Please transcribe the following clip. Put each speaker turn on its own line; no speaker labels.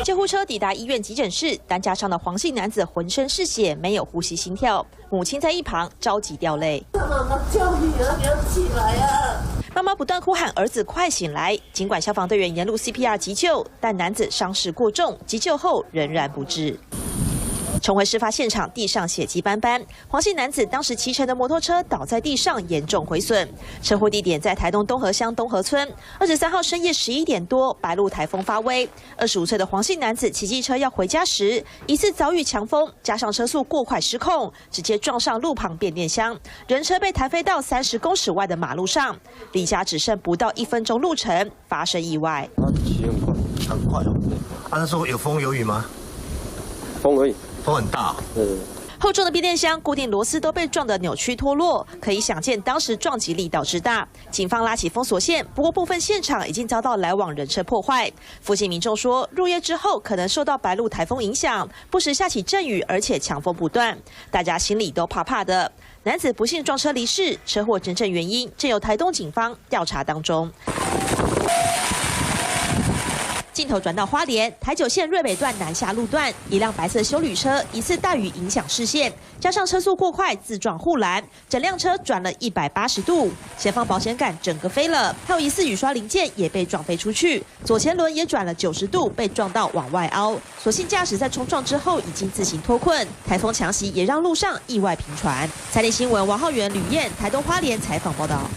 救护车抵达医院急诊室，担架上的黄姓男子浑身是血，没有呼吸心跳，母亲在一旁着急掉泪。
妈妈叫你啊，你要起来啊！
妈妈不断呼喊儿子快醒来。尽管消防队员沿路 CPR 急救，但男子伤势过重，急救后仍然不治。 重回事发现场，地上血迹斑斑。黄姓男子当时骑乘的摩托车倒在地上，严重毁损。车祸地点在台东东河乡东河村。23号深夜11点多，白鹿台风发威。25岁的黄姓男子骑机车要回家时，疑似遭遇强风，加上车速过快失控，直接撞上路旁变电箱，人车被弹飞到30公尺外的马路上。离家只剩不到1分钟路程，发生意外。
他骑很快哦。那时候有风有雨吗？
风而已。
风很大，
厚重的变电箱固定螺丝都被撞得扭曲脱落，可以想见当时撞击力道之大。警方拉起封锁线，不过部分现场已经遭到来往人车破坏。附近民众说，入夜之后可能受到白鹿台风影响，不时下起阵雨，而且强风不断，大家心里都怕怕的。男子不幸撞车离世，车祸真正原因正由台东警方调查当中。 镜头转到花莲台九线瑞北段南下路段，一辆白色休旅车疑似大雨影响视线，加上车速过快自撞护栏，整辆车转了180度，前方保险杆整个飞了，还有疑似雨刷零件也被撞飞出去，左前轮也转了90度，被撞到往外凹。所幸驾驶在冲撞之后已经自行脱困，台风强袭也让路上意外频传。财经新闻王浩源、吕燕台东花莲采访报道。